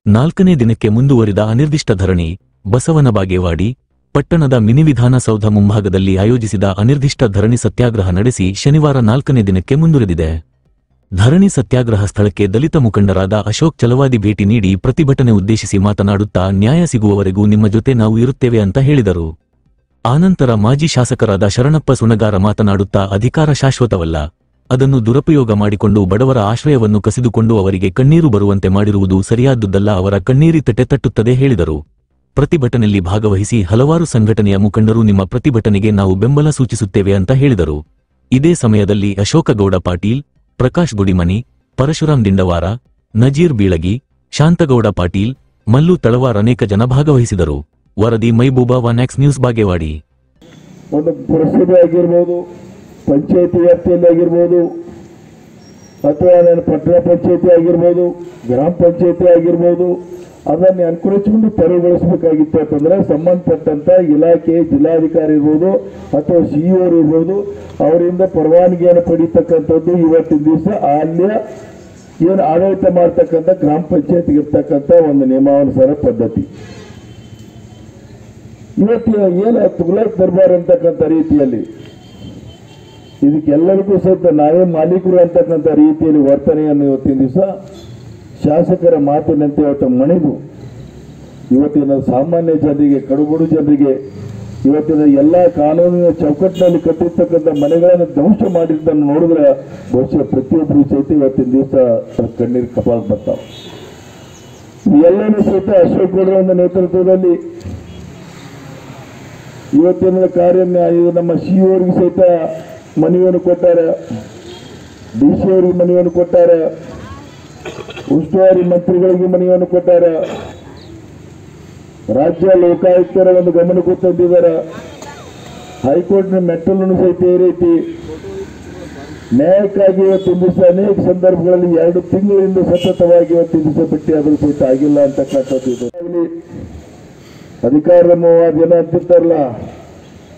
4ನೇ ದಿನಕ್ಕೆ ಮುಂದುವರಿದ ಅನಿರ್ದಿಷ್ಟ ಧರಣಿ. ಬಸವನ ಬಾಗೇವಾಡಿ ಪಟ್ಟಣದ ಮಿನಿ ವಿಧಾನಸೌಧ ಮುಂಭಾಗದಲ್ಲಿ ಆಯೋಜಿಸಿದ ಅನಿರ್ದಿಷ್ಟ ಧರಣಿ ಸತ್ಯಾಗ್ರಹ ನಡೆಸಿ ಶನಿವಾರ 4ನೇ ದಿನಕ್ಕೆ ಮುಂದುವರೆದಿದೆ. ಧರಣಿ ಸತ್ಯಾಗ್ರಹ ಸ್ಥಳಕ್ಕೆ ದಲಿತ ಮುಖಂಡರಾದ ಅಶೋಕ್ ಚಲವಾದಿ ಭೇಟಿ ನೀಡಿ ಪ್ರತಿಭಟನೆ ಉದ್ದೇಶಿಸಿ ಮಾತನಾಡುತ್ತಾ ನ್ಯಾಯ ಸಿಗುವವರೆಗೂ ನಿಮ್ಮ ಜೊತೆ ನಾವು ಇರುತ್ತೇವೆ ಅಂತ ಹೇಳಿದರು. ಆನಂತರ ಮಾಜಿ ಶಾಸಕರಾದ ಶರಣಪ್ಪ ಸುಣಗಾರ ಮಾತನಾಡುತ್ತಾ ಅಧಿಕಾರ ಶಾಶ್ವತವಲ್ಲ, ಅದನ್ನು ದುರುಪಯೋಗ ಮಾಡಿಕೊಂಡು ಬಡವರ ಆಶ್ರಯವನ್ನು ಕಸಿದುಕೊಂಡು ಅವರಿಗೆ ಕಣ್ಣೀರು ಬರುವಂತೆ ಮಾಡಿರುವುದು ಸರಿಯಾದುದಲ್ಲ, ಅವರ ಕಣ್ಣೀರಿ ತಟ್ಟೆ ತಟ್ಟುತ್ತದೆ ಹೇಳಿದರು. ಪ್ರತಿಭಟನೆಯಲ್ಲಿ ಭಾಗವಹಿಸಿ ಹಲವಾರು ಸಂಘಟನೆಯ ಮುಖಂಡರು ನಿಮ್ಮ ಪ್ರತಿಭಟನೆಗೆ ನಾವು ಬೆಂಬಲ ಸೂಚಿಸುತ್ತೇವೆ ಅಂತ ಹೇಳಿದರು. ಇದೇ ಸಮಯದಲ್ಲಿ ಅಶೋಕಗೌಡ ಪಾಟೀಲ್, ಪ್ರಕಾಶ್ ಗುಡಿಮನಿ, ಪರಶುರಾಮ್ ದಿಂಡವಾರ, ನಜೀರ್ ಬೀಳಗಿ, ಶಾಂತಗೌಡ ಪಾಟೀಲ್, ಮಲ್ಲು ತಳವಾರ್ ಅನೇಕ ಜನ ಭಾಗವಹಿಸಿದರು. ವರದಿ ಮೈಬೂಬಾ ವಾನ್ಯಾಕ್ಸ್ ನ್ಯೂಸ್ ಬಾಗೇವಾಡಿ. ಒಂದು ಪುರಸಭೆ ಆಗಿರ್ಬೋದು, ಪಂಚಾಯತಿ ವ್ಯಾಪ್ತಿಯಲ್ಲಿ ಆಗಿರ್ಬೋದು, ಅಥವಾ ಪಟ್ಟಣ ಪಂಚಾಯತಿ ಆಗಿರ್ಬೋದು, ಗ್ರಾಮ ಪಂಚಾಯತಿ ಆಗಿರ್ಬೋದು, ಅದನ್ನು ಅನುಕೂಲಿಸಿಕೊಂಡು ತೆರವುಗೊಳಿಸಬೇಕಾಗಿತ್ತು ಅಂತಂದ್ರೆ ಸಂಬಂಧಪಟ್ಟಂತ ಇಲಾಖೆ ಜಿಲ್ಲಾಧಿಕಾರಿ ಇರ್ಬೋದು ಅಥವಾ ಸಿಇಒ ಇರ್ಬೋದು, ಅವರಿಂದ ಪರವಾನಗಿಯನ್ನು ಪಡೀತಕ್ಕಂಥದ್ದು ಇವತ್ತಿನ ದಿವಸ ಅಲ್ಲಿಯ ಏನು ಆಡಳಿತ ಮಾಡ್ತಕ್ಕಂಥ ಗ್ರಾಮ ಪಂಚಾಯತ್ಗೆ ಇರ್ತಕ್ಕಂಥ ಒಂದು ನಿಯಮಾನುಸಾರ ಪದ್ಧತಿ. ಇವತ್ತಿನ ಏನು ತುಗ್ಲಕ್ ದರ್ಬಾರ್ ಅಂತಕ್ಕಂಥ ರೀತಿಯಲ್ಲಿ ಇದಕ್ಕೆಲ್ಲರಿಗೂ ಸಹಿತ ನಾವೇ ಮಾಲೀಕರು ಅಂತಕ್ಕಂಥ ರೀತಿಯಲ್ಲಿ ವರ್ತನೆಯನ್ನು ಇವತ್ತಿನ ದಿವಸ ಶಾಸಕರ ಮಾತಿನಂತೆ ಇವತ್ತು ಮಣಿದು ಇವತ್ತಿನ ಸಾಮಾನ್ಯ ಜನರಿಗೆ, ಕಡುಬಡು ಜನರಿಗೆ ಇವತ್ತಿನ ಎಲ್ಲ ಕಾನೂನಿನ ಚೌಕಟ್ಟಿನಲ್ಲಿ ಕಟ್ಟಿರ್ತಕ್ಕಂಥ ಮನೆಗಳನ್ನು ಧ್ವಂಸ ಮಾಡಿದ್ದನ್ನು ನೋಡಿದ್ರೆ ಬಹುಶಃ ಪ್ರತಿಯೊಬ್ಬರು ಸಹಿತ ಇವತ್ತಿನ ದಿವಸ ಕಣ್ಣೀರು ಕಪಾಳ ಬರ್ತಾವೆ. ಎಲ್ಲನೂ ಸಹಿತ ಅಶೋಕ್ ಗೌಡರ ಒಂದು ನೇತೃತ್ವದಲ್ಲಿ ಇವತ್ತಿನ ಕಾರ್ಯ ನಮ್ಮ ಸಿಇಒ ಅವರಿಗೆ ಸಹಿತ ಮನವಿಯನ್ನು ಕೊಟ್ಟಾರೆ, ಡಿಸಿ ಅವರಿಗೆ ಮನವಿಯನ್ನು ಕೊಟ್ಟಾರೆ, ಉಸ್ತುವಾರಿ ಮಂತ್ರಿಗಳಿಗೆ ಮನವಿಯನ್ನು ಕೊಟ್ಟಾರೆ, ರಾಜ್ಯ ಲೋಕಾಯುಕ್ತರ ಒಂದು ಗಮನಕ್ಕೂ ತಂದಿದ್ದಾರೆ, ಹೈಕೋರ್ಟ್ನ ಮೆಟ್ಟಲನ್ನು ಸಹಿತ ಏರೈತಿ. ನ್ಯಾಯಕ್ಕಾಗಿ ಇವತ್ತಿನ ದಿವಸ ಅನೇಕ ಸಂದರ್ಭಗಳಲ್ಲಿ 2 ತಿಂಗಳಿಂದ ಸತತವಾಗಿ ಇವತ್ತಿನ ದಿವಸ ಬಿಟ್ಟು ಆದರೂ ಸಹಿತ ಆಗಿಲ್ಲ ಅಂತಕ್ಕಂಥದ್ದು. ಅಧಿಕಾರದ ಮೋಹ ಜನ ಅಂತಿರ್ತಾರಲ್ಲ,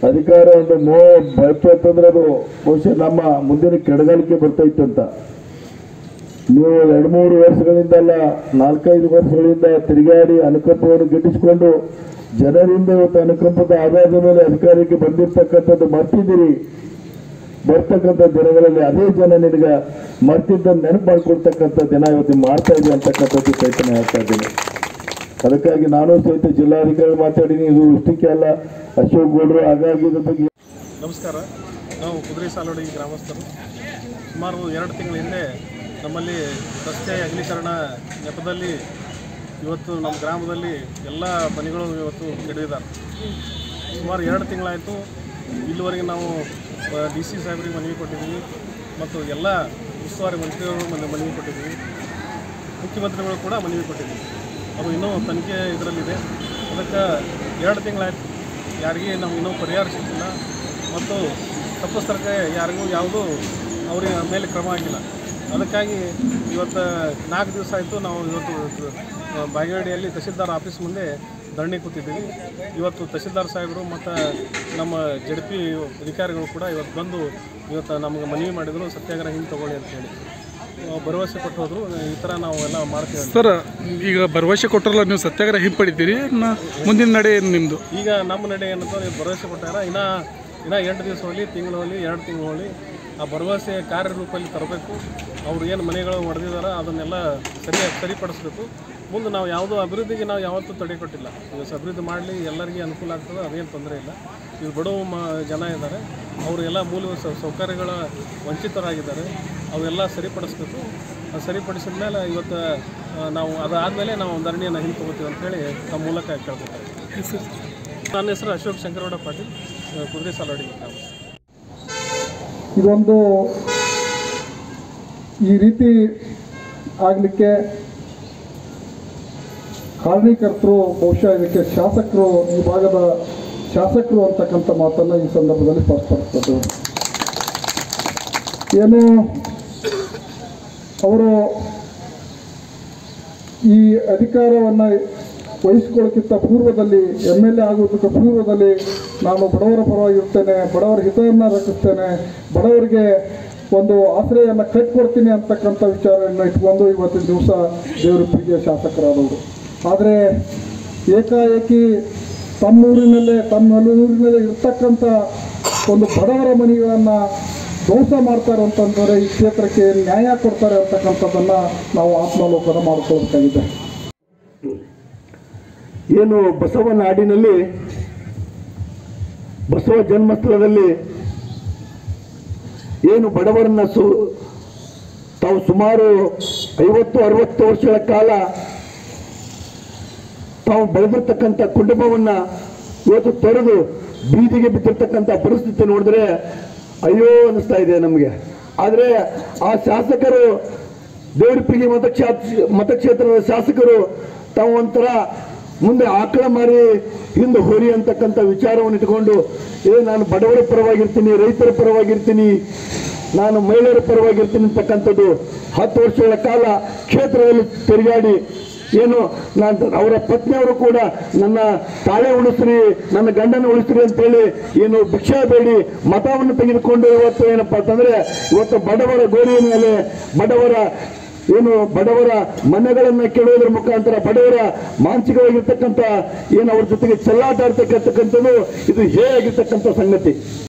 ಅಧಿಕಾರ ಒಂದು ಮೋಹ ಬಯತು ಅಂತಂದ್ರೆ ಅದು ಬಹುಶಃ ನಮ್ಮ ಮುಂದಿನ ಕೆಡಗಾಲಿಕೆ ಬರ್ತೈತಂತ. ನೀವು 2-3 ವರ್ಷಗಳಿಂದ ಅಲ್ಲ, 4-5 ವರ್ಷಗಳಿಂದ ತಿರುಗಾಡಿ ಅನುಕಂಪವನ್ನು ಗಿಟ್ಟಿಸಿಕೊಂಡು ಜನರಿಂದ ಇವತ್ತು ಅನುಕಂಪದ ಆಧಾರದ ಮೇಲೆ ಅಧಿಕಾರಕ್ಕೆ ಬಂದಿರತಕ್ಕಂಥದ್ದು ಮರ್ತಿದ್ದೀರಿ. ಬರ್ತಕ್ಕಂಥ ದಿನಗಳಲ್ಲಿ ಅದೇ ಜನ ನಿನಗೆ ಮರ್ತಿದ್ದ ನೆನಪು ಮಾಡಿಕೊಡ್ತಕ್ಕಂಥ ದಿನ ಇವತ್ತು ಮಾಡ್ತಾ ಇದೆ ಅಂತಕ್ಕಂಥದ್ದು ಸಹಿತ ಹೇಳ್ತಾ ಇದ್ದೀನಿ. ಅದಕ್ಕಾಗಿ ನಾನು ಸಹಿತ ಜಿಲ್ಲಾಧಿಕಾರಿ ಮಾತಾಡಿನಿ, ಇದು ಇಷ್ಟಕ್ಕೆ ಅಲ್ಲ, ಅಶೋಕ್ ಗೌಡರು ಹಾಗಾಗಿ ಇದ್ರ ಬಗ್ಗೆ. ನಮಸ್ಕಾರ. ನಾವು ಕುದುರೆ ಸಾಲೋಡಿ ಗ್ರಾಮಸ್ಥರು. ಸುಮಾರು 2 ತಿಂಗಳ ಹಿಂದೆ ನಮ್ಮಲ್ಲಿ ರಸ್ತೆ ಅಗಲೀಕರಣ ನೆಪದಲ್ಲಿ ಇವತ್ತು ನಮ್ಮ ಗ್ರಾಮದಲ್ಲಿ ಎಲ್ಲ ಮನೆಗಳು ಇವತ್ತು ಕೆಡವಿದ್ದಾರೆ. ಸುಮಾರು 2 ತಿಂಗಳಾಯಿತು. ಇಲ್ಲಿವರೆಗೆ ನಾವು DC ಸಾಹೇಬರಿಗೆ ಮನವಿ ಕೊಟ್ಟಿದ್ದೀವಿ ಮತ್ತು ಎಲ್ಲ ಉಸ್ತುವಾರಿ ಮಂತ್ರಿಗಳು ಮನವಿ ಕೊಟ್ಟಿದ್ದೀವಿ, ಮುಖ್ಯಮಂತ್ರಿಗಳು ಕೂಡ ಮನವಿ ಕೊಟ್ಟಿದ್ದೀವಿ. ಅದು ಇನ್ನೂ ತನಿಖೆ ಇದರಲ್ಲಿದೆ. ಅದಕ್ಕೆ 2 ತಿಂಗಳಾಯಿತು, ಯಾರಿಗೆ ನಾವು ಇನ್ನೂ ಪರಿಹಾರ ಸಿಗ್ತಿಲ್ಲ ಮತ್ತು ತಪ್ಪಿಸ್ತರಕ್ಕೆ ಯಾರಿಗೂ ಯಾವುದೂ ಅವರ ಮೇಲೆ ಕ್ರಮ ಆಗಿಲ್ಲ. ಅದಕ್ಕಾಗಿ ಇವತ್ತು 4 ದಿವಸ ಆಯಿತು ನಾವು ಇವತ್ತು ಬಾಗೇವಾಡಿಯಲ್ಲಿ ತಹಸೀಲ್ದಾರ್ ಆಫೀಸ್ ಮುಂದೆ ಧರಣಿ ಕೂತಿದ್ದೀವಿ. ಇವತ್ತು ತಹಸೀಲ್ದಾರ್ ಸಾಹೇಬರು ಮತ್ತು ನಮ್ಮ ZP ಅಧಿಕಾರಿಗಳು ಕೂಡ ಇವತ್ತು ಬಂದು ಇವತ್ತು ನಮಗೆ ಮನವಿ ಮಾಡಿದರು, ಸತ್ಯಾಗ್ರಹ ಹಿಂದೆ ತಗೊಳ್ಳಿ ಅಂತೇಳಿ ಭರವಸೆ ಕೊಟ್ಟು ಹೋದರು. ಈ ಥರ ನಾವು ಎಲ್ಲ ಮಾಡ್ತೀವಿ. ಸರ್, ಈಗ ಭರವಸೆ ಕೊಟ್ಟರಲ್ಲ, ನೀವು ಸತ್ಯಾಗ್ರಹ ಹಿಂಪಡಿತೀರಿ, ಮುಂದಿನ ನಡೆ ಏನು ನಿಮ್ಮದು? ಈಗ ನಮ್ಮ ನಡೆ ಏನಂತ ಭರವಸೆ ಕೊಟ್ಟಾರ. ಇನ್ನು 8 ದಿವಸ ಹೋಗಲಿ, ತಿಂಗಳು ಹೋಗಲಿ, 2 ತಿಂಗಳು ಹೋಗಲಿ, ಆ ಭರವಸೆ ಕಾರ್ಯರೂಪದಲ್ಲಿ ತರಬೇಕು. ಅವ್ರು ಏನು ಮನೆಗಳು ಹೊಡೆದಿದ್ದಾರೆ ಅದನ್ನೆಲ್ಲ ಸರಿಪಡಿಸ್ಬೇಕು. ಮುಂದೆ ನಾವು ಯಾವುದೋ ಅಭಿವೃದ್ಧಿಗೆ ನಾವು ಯಾವತ್ತೂ ತಡೆ ಕೊಟ್ಟಿಲ್ಲ. ಅಭಿವೃದ್ಧಿ ಮಾಡಲಿ, ಎಲ್ಲರಿಗೂ ಅನುಕೂಲ ಆಗ್ತದೆ, ಅದೇನು ತೊಂದರೆ ಇಲ್ಲ. ಇವು ಬಡವ ಜನ ಇದ್ದಾರೆ, ಅವರೆಲ್ಲ ಮೂಲ ಸೌಕರ್ಯಗಳ ವಂಚಿತರಾಗಿದ್ದಾರೆ. ಅವೆಲ್ಲ ಸರಿಪಡಿಸ್ಬೇಕು. ಸರಿಪಡಿಸಿದ ಮೇಲೆ ಇವತ್ತು ನಾವು ಅದಾದಮೇಲೆ ನಾವು ಧರಣಿಯನ್ನು ಹಿಂದೆ ತಗೋತೀವಿ ಅಂತೇಳಿ ನಮ್ಮ ಮೂಲಕ ಕೇಳ್ಕೊತಾರೆ. ನನ್ನ ಹೆಸರು ಅಶೋಕ್ ಶಂಕರಗೌಡ ಪಾಟೀಲ್, ಕುದುರೆ ಸಾಲೋಡಿ ಗ್ರಾಮ. ಇದೊಂದು ಈ ರೀತಿ ಆಗಲಿಕ್ಕೆ ಕಾರಣೀಕರ್ತರು ಬಹುಶಃ ಇದಕ್ಕೆ ಶಾಸಕರು, ಈ ಭಾಗದ ಶಾಸಕರು ಅಂತಕ್ಕಂಥ ಮಾತನ್ನು ಈ ಸಂದರ್ಭದಲ್ಲಿ ಸ್ಪಷ್ಟಪಡಿಸ್ತದೆ. ಏನು ಅವರು ಈ ಅಧಿಕಾರವನ್ನು ವಹಿಸ್ಕೊಳ್ಳೋಕ್ಕಿಂತ ಪೂರ್ವದಲ್ಲಿ, MLA ಆಗೋದಕ್ಕೆ ಪೂರ್ವದಲ್ಲಿ ನಾನು ಬಡವರ ಪರವಾಗಿರ್ತೇನೆ, ಬಡವರ ಹಿತವನ್ನು ರಕ್ಷಿಸ್ತೇನೆ, ಬಡವರಿಗೆ ಒಂದು ಆಶ್ರಯವನ್ನು ಕಟ್ಟಿಕೊಡ್ತೀನಿ ಅಂತಕ್ಕಂಥ ವಿಚಾರವನ್ನು ಇಟ್ಕೊಂಡು ಇವತ್ತಿನ ದಿವಸ ದೇವರಪ್ಪಿಗೆ ಶಾಸಕರಾದವರು. ಆದರೆ ಏಕಾಏಕಿ ತಮ್ಮೂರಿನಲ್ಲೇ ಇರ್ತಕ್ಕಂಥ ಒಂದು ಬಡವರ ಮನೆಗಳನ್ನು ಧ್ವಂಸ ಮಾಡ್ತಾರೆ ಅಂತಂದರೆ ಈ ಕ್ಷೇತ್ರಕ್ಕೆ ನ್ಯಾಯ ಕೊಡ್ತಾರೆ ಅಂತಕ್ಕಂಥದ್ದನ್ನು ನಾವು ಆತ್ಮಾವಲೋಕನ ಮಾಡ್ಕೊಳ್ಬೇಕಾಗಿದೆ. ಏನು ಬಸವ ನಾಡಿನಲ್ಲಿ ಬಸವ ಜನ್ಮಸ್ಥಳದಲ್ಲಿ ಏನು ಬಡವರನ್ನ ತಾವು ಸುಮಾರು 50-60 ವರ್ಷಗಳ ಕಾಲ ತಾವು ಬೆಳೆದಿರ್ತಕ್ಕಂಥ ಕುಟುಂಬವನ್ನ ಇವತ್ತು ತೊರೆದು ಬೀದಿಗೆ ಬಿದ್ದಿರ್ತಕ್ಕಂಥ ಪರಿಸ್ಥಿತಿ ನೋಡಿದ್ರೆ ಅಯ್ಯೋ ಅನ್ನಿಸ್ತಾ ಇದೆ ನಮಗೆ. ಆದರೆ ಆ ಶಾಸಕರು ದೇವರಪ್ಪಿಗೆ ಮತಕ್ಷೇತ್ರದ ಶಾಸಕರು ತಾವು ಒಂಥರ ಮುಂದೆ ಆಕಳ ಮಾರಿ ಹಿಂದೆ ಹೋರಿ ಅಂತಕ್ಕಂಥ ವಿಚಾರವನ್ನು ಇಟ್ಕೊಂಡು ನಾನು ಬಡವರ ಪರವಾಗಿರ್ತೀನಿ, ರೈತರ ಪರವಾಗಿರ್ತೀನಿ, ನಾನು ಮಹಿಳೆಯರ ಪರವಾಗಿರ್ತೀನಿ ಅಂತಕ್ಕಂಥದ್ದು 10 ವರ್ಷಗಳ ಕಾಲ ಕ್ಷೇತ್ರದಲ್ಲಿ ತಿರುಗಾಡಿ ಏನು ನಾನು ಅವರ ಪತ್ನಿಯವರು ಕೂಡ ನನ್ನ ತಾಳೆ ಉಳಿಸ್ರಿ, ನನ್ನ ಗಂಡನ ಉಳಿಸ್ರಿ ಅಂತೇಳಿ ಏನು ಭಿಕ್ಷಾ ಬೇಡಿ ಮತವನ್ನು ತೆಗೆದುಕೊಂಡು ಇವತ್ತು ಏನಪ್ಪ ಅಂತಂದ್ರೆ ಇವತ್ತು ಬಡವರ ಗೋರಿಯ ಮೇಲೆ ಬಡವರ ಮನೆಗಳನ್ನ ಕೆಡುವುದರ ಮುಖಾಂತರ ಬಡವರ ಮಾನಸಿಕವಾಗಿರ್ತಕ್ಕಂಥ ಏನು ಅವ್ರ ಜೊತೆಗೆ ಚೆಲ್ಲಾಟ ಆಡ್ತಕ್ಕಂಥದ್ದು ಇದು ಹೇಗಿರ್ತಕ್ಕಂಥ ಸಂಗತಿ.